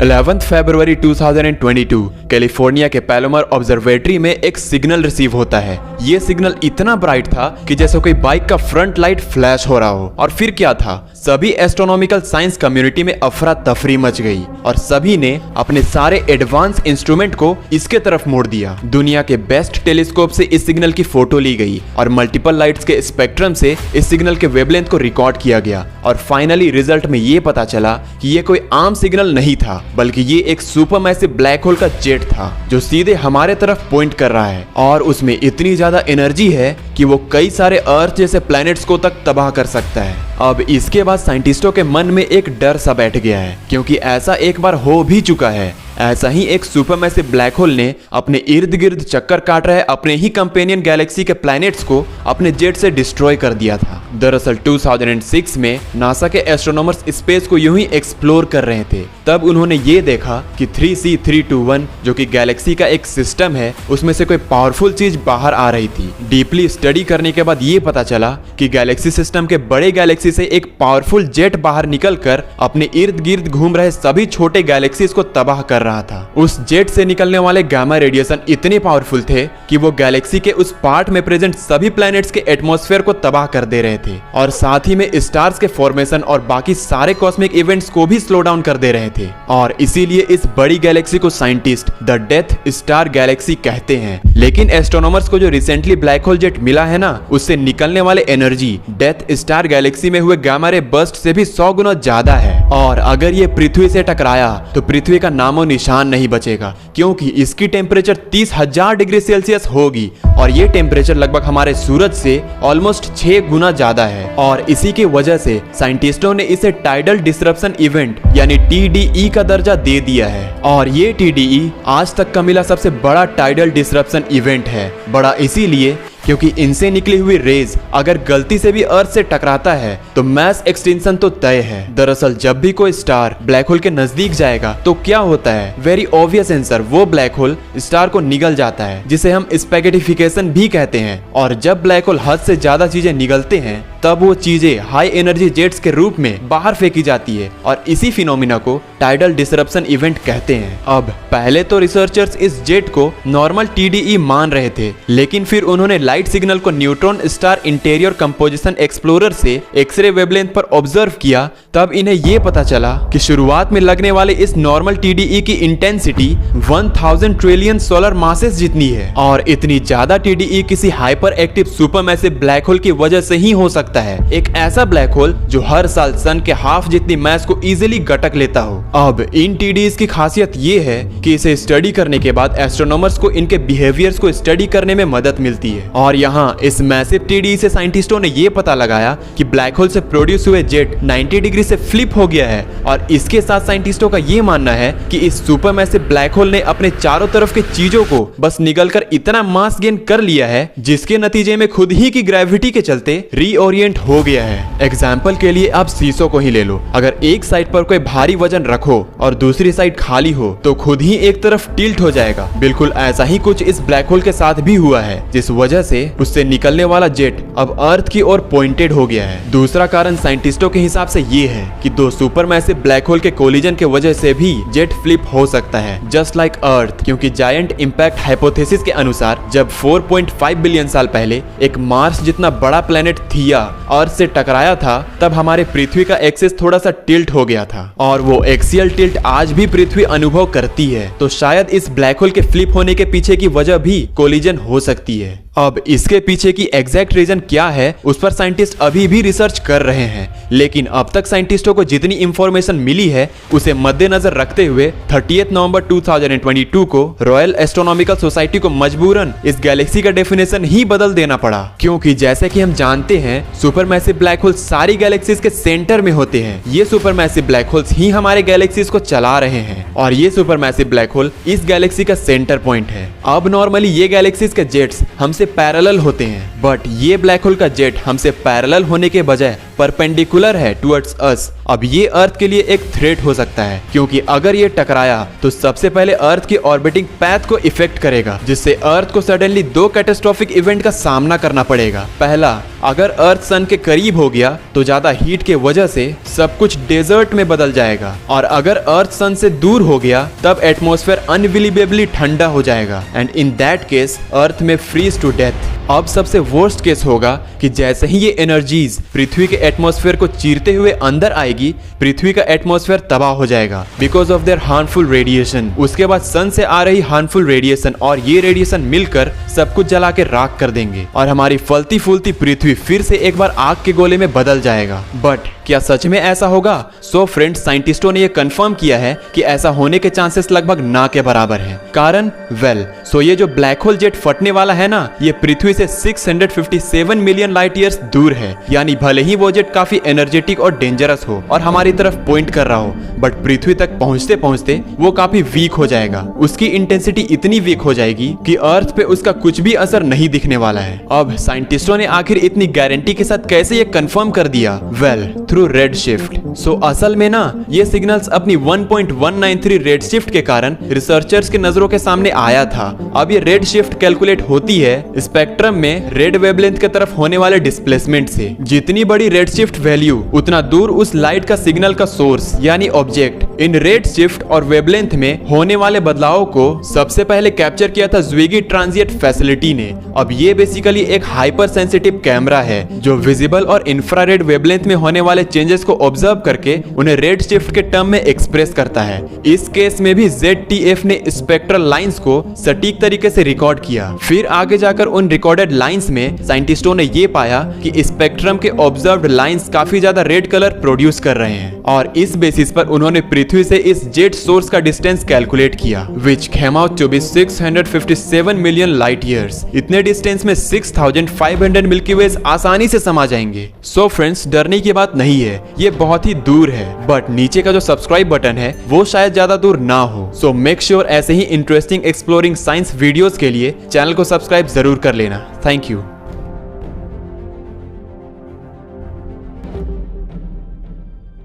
11 फरवरी 2022 California के पैलोमर observatory में एक सिग्नल रिसीव होता है। ये सिग्नल इतना ब्राइट था कि जैसे कोई बाइक का फ्रंट लाइट फ्लैश हो रहा हो। और फिर क्या था, सभी एस्ट्रोनॉमिकल साइंस कम्युनिटी में अफरा तफरी मच गई और सभी ने अपने सारे एडवांस इंस्ट्रूमेंट को इसके तरफ मोड़ दिया। दुनिया के बेस्ट टेलीस्कोप से इस सिग्नल की फोटो ली गई और मल्टीपल लाइट्स के स्पेक्ट्रम से इस सिग्नल के वेवलेंथ को रिकॉर्ड किया गया और फाइनली रिजल्ट में ये पता चला कि ये कोई आम सिग्नल नहीं था, बल्कि ये एक सुपरमैसिव ब्लैक होल का जेट था जो सीधे हमारे तरफ पॉइंट कर रहा है और उसमें इतनी ज्यादा एनर्जी है कि वो कई सारे अर्थ जैसे प्लैनेट्स को तक तबाह कर सकता है। अब इसके बाद साइंटिस्टों के मन में एक डर सा बैठ गया है, क्योंकि ऐसा एक बार हो भी चुका है। ऐसा ही एक सुपरमैसिव ब्लैक होल ने अपने इर्द गिर्द चक्कर काट रहे अपने ही कंपेनियन गैलेक्सी के प्लैनेट्स को अपने जेट से डिस्ट्रॉय कर दिया था। दरअसल 2006 में नासा के एस्ट्रोनॉमर्स स्पेस को यूं ही एक्सप्लोर कर रहे थे। तब उन्होंने ये देखा कि 3C321 जो कि गैलेक्सी का एक सिस्टम है, उसमें से कोई पावरफुल चीज बाहर आ रही थी। डीपली स्टडी करने के बाद ये पता चला कि गैलेक्सी सिस्टम के बड़े गैलेक्सी से एक पावरफुल जेट बाहर निकलकर अपने इर्द गिर्द घूम रहे सभी छोटे गैलेक्सीज को तबाह कर रहा था। उस जेट से निकलने वाले गामा रेडिएशन इतने पावरफुल थे कि वो गैलेक्सी के उस पार्ट में प्रेजेंट सभी प्लैनेट्स के एटमॉस्फेयर को तबाह कर दे रहे थे और साथ ही में स्टार्स के फॉर्मेशन और बाकी सारे कॉस्मिक इवेंट्स को भी स्लो डाउन कर दे रहे थे। और इसीलिए इस बड़ी गैलेक्सी को scientist the death star Galaxy कहते हैं। लेकिन एस्ट्रोनॉमर्स को जो रिसेंटली ब्लैक होल जेट मिला है ना, उससे निकलने वाले एनर्जी डेथ स्टार गैलेक्सी में हुए गामा रे बर्स्ट से भी 100 गुना ज्यादा है। और अगर ये पृथ्वी से टकराया तो पृथ्वी का नामो निशान नहीं बचेगा, क्योंकि इसकी टेम्परेचर 30,000 डिग्री सेल्सियस होगी और ये टेम्परेचर लगभग हमारे सूरज से ऑलमोस्ट 6 गुना ज्यादा है। और इसी की वजह से साइंटिस्टों ने इसे टाइडल डिसरप्शन इवेंट यानी TDE का दर्जा दे दिया है। और ये TDE आज तक का मिला सबसे बड़ा टाइडल डिसरप्शन इवेंट है। बड़ा इसीलिए क्योंकि इनसे निकली हुई रेज अगर गलती से भी अर्थ से टकराता है तो मैस एक्सटिंक्शन तो तय है। दरअसल जब भी कोई स्टार ब्लैक होल के नजदीक जाएगा तो क्या होता है, वेरी ऑब्वियस आंसर, वो ब्लैक होल स्टार को निगल जाता है, जिसे हम स्पैगेटिफिकेशन भी कहते हैं। और जब ब्लैक होल हद से ज्यादा चीजें निगलते हैं तब वो चीजें हाई एनर्जी जेट्स के रूप में बाहर फेंकी जाती है और इसी फिनोमिना को टाइडल डिसरप्शन इवेंट कहते हैं। अब पहले तो रिसर्चर्स इस जेट को नॉर्मल TDE मान रहे थे, लेकिन फिर उन्होंने लाइट सिग्नल को neutron star interior composition explorer से एक्सरे वेवलेंथ पर ऑब्जर्व किया। तब इन्हें ये पता चला कि शुरुआत में लगने वाले इस नॉर्मल TDE की इंटेंसिटी 1000 ट्रिलियन सोलर मासेस जितनी है और इतनी ज्यादा TDE किसी hyper active supermassive black hole की वजह से ही हो सकता है। एक ऐसा ब्लैक होल जो हर साल सन के हाफ जितनी मैस को इजीली गटक लेता हो। अब इन TDEs की खासियत ये है कि इसे स्टडी करने के बाद एस्ट्रोनॉमर्स को इनके बिहेवियर्स को स्टडी करने में मदद मिलती है। और यहाँ इस मैसिव TDE से साइंटिस्टों ने ये पता लगाया कि ब्लैक होल से प्रोड्यूस हुए जेट 90 डिग्री से फ्लिप हो गया है। और इसके साथ साइंटिस्टों का ये मानना है कि इस सुपरमैसिव ब्लैक होल ने अपने चारों तरफ के चीजों को बस निगलकर इतना मास गेन कर लिया है, जिसके नतीजे में खुद ही की ग्रेविटी के चलते रीओरिएंट हो गया है। एग्जाम्पल के लिए आप शीशों को ही ले लो। अगर एक साइड पर कोई भारी वजन रखो और दूसरी साइड खाली हो तो खुद ही एक तरफ टिल्ट हो जाएगा। बिल्कुल ऐसा ही कुछ इस ब्लैक होल के साथ भी हुआ है, जिस वजह से उससे निकलने वाला जेट अब अर्थ की ओर पॉइंटेड हो गया है। दूसरा कारण साइंटिस्टों के हिसाब से ये है कि दो सुपरमैसिव ब्लैक होल के कोलिजन के वजह से भी जेट फ्लिप हो सकता है, जस्ट लाइक अर्थ। क्योंकि जायंट इंपैक्ट हाइपोथेसिस के अनुसार जब 4.5 बिलियन साल पहले एक मार्स जितना बड़ा प्लेनेट थिया अर्थ से टकराया था, तब हमारे पृथ्वी का एक्सिस थोड़ा सा टिल्ट हो गया था और वो एक्सियल टिल्ट आज भी पृथ्वी अनुभव करती है। तो शायद इस ब्लैक होल के फ्लिप होने के पीछे की वजह भी कोलिजन हो सकती है। अब इसके पीछे की एग्जैक्ट रीजन क्या है, उस पर साइंटिस्ट अभी भी रिसर्च कर रहे हैं। लेकिन अब तक साइंटिस्टों को जितनी इंफॉर्मेशन मिली है उसे मद्देनजर रखते हुए 30 नवंबर 2022 को रॉयल एस्ट्रोनॉमिकल सोसाइटी को मजबूरन इस गैलेक्सी का डेफिनेशन ही बदल देना पड़ा। क्योंकि जैसे कि हम जानते हैं सुपरमैसिव ब्लैक होल सारी गैलेक्सीज के सेंटर में होते हैं। ये सुपरमैसिव ब्लैक होल्स ही हमारे गैलेक्सीज को चला रहे हैं और ये सुपरमैसिव ब्लैक होल इस गैलेक्सी का सेंटर पॉइंट है। अब नॉर्मली ये गैलेक्सीज के जेट्स हमसे पैरेलल होते हैं, बट ये ब्लैक होल का जेट हमसे पैरेलल होने के बजाय परपेंडिकुलर है टुवर्ड्स अस। अब ये अर्थ के लिए एक थ्रेट हो सकता है, क्योंकि अगर ये टकराया तो सबसे पहले अर्थ की ऑर्बिटिंग पैथ को इफेक्ट करेगा, जिससे अर्थ को सडनली दो कैटास्ट्रोफिक इवेंट का सामना करना पड़ेगा। पहला, अगर अर्थ सन के करीब हो गया तो ज्यादा हीट के वजह से सब कुछ डेजर्ट में बदल जाएगा, और अगर अर्थ सन से दूर हो गया तब एटमॉस्फेयर अनबिलीवेबली ठंडा हो जाएगा, एंड इन दैट केस अर्थ में फ्रीज टू डेथ। अब सबसे वर्स्ट केस होगा कि जैसे ही ये एनर्जीज पृथ्वी के एटमॉस्फेयर को चीरते हुए अंदर आएगी, पृथ्वी का एटमॉस्फेयर तबाह हो जाएगा because of their harmful radiation. उसके बाद सन से आ रही हार्मफुल रेडिएशन और ये रेडिएशन मिलकर सब कुछ जला के राख कर देंगे, और हमारी फलती फूलती पृथ्वी फिर से एक बार आग के गोले में बदल जाएगा। बट क्या सच में ऐसा होगा? सो फ्रेंड्स, साइंटिस्टों ने यह कंफर्म किया है कि ऐसा होने के चांसेस लगभग ना के बराबर हैं। कारण ये जो ब्लैक होल जेट फटने वाला है ना, ये पृथ्वी से 657 मिलियन लाइट ईयर्स दूर है। यानी भले ही वो जेट काफी एनर्जेटिक और डेंजरस हो और हमारी तरफ पॉइंट कर रहा हो, बट पृथ्वी तक पहुंचते पहुंचते वो काफी वीक हो जाएगा। उसकी इंटेंसिटी इतनी वीक हो जाएगी कि अर्थ पे उसका कुछ भी असर नहीं दिखने वाला है। अब साइंटिस्टों ने आखिर इतनी गारंटी के साथ कैसे ये कंफर्म कर दिया? Through red shift. असल में ना, ये सिग्नल्स अपनी 1.193 रेड शिफ्ट के कारण रिसर्चर्स के नजरों के सामने आया था। अब ये रेड शिफ्ट कैलकुलेट होती है स्पेक्ट्रम में रेड वेवलेंथ के तरफ होने वाले डिस्प्लेसमेंट से। जितनी बड़ी रेड शिफ्ट वैल्यू, उतना दूर उस लाइट का सिग्नल का सोर्स यानी ऑब्जेक्ट। इन रेड शिफ्ट और वेवलेंथ में होने वाले बदलावों को सबसे पहले कैप्चर किया था ज़्विगी ट्रांजिएंट फैसिलिटी ने। अब ये बेसिकली एक हाइपर सेंसिटिव कैमरा है जो विजिबल और इंफ्रारेड वेवलेंथ में होने वाले चेंजेस को ऑब्जर्व करके उन्हें रेड शिफ्ट के टर्म में एक्सप्रेस करता है। इस केस में भी ZTF ने स्पेक्ट्रल लाइंस को सटीक तरीके से रिकॉर्ड किया। फिर आगे जाकर उन रिकॉर्डेड लाइंस में साइंटिस्टों ने ये पाया कि स्पेक्ट्रम के ऑब्जर्व्ड लाइंस काफी ज्यादा रेड कलर प्रोड्यूस कर रहे हैं, और इस बेसिस पर उन्होंने पृथ्वी से इस जेट सोर्स का डिस्टेंस कैलकुलेट किया, which came out to be 657 million light years. इतने डिस्टेंस में 6500 मिल्की वेज आसानी से समा जाएंगे। सो फ्रेंड्स, डरने की बात नहीं है, ये बहुत ही दूर है, बट नीचे का जो सब्सक्राइब बटन है वो शायद ज्यादा दूर ना हो। सो मेक श्योर ऐसे ही इंटरेस्टिंग एक्सप्लोरिंग साइंस वीडियोस के लिए चैनल को सब्सक्राइब जरूर कर लेना। Thank you.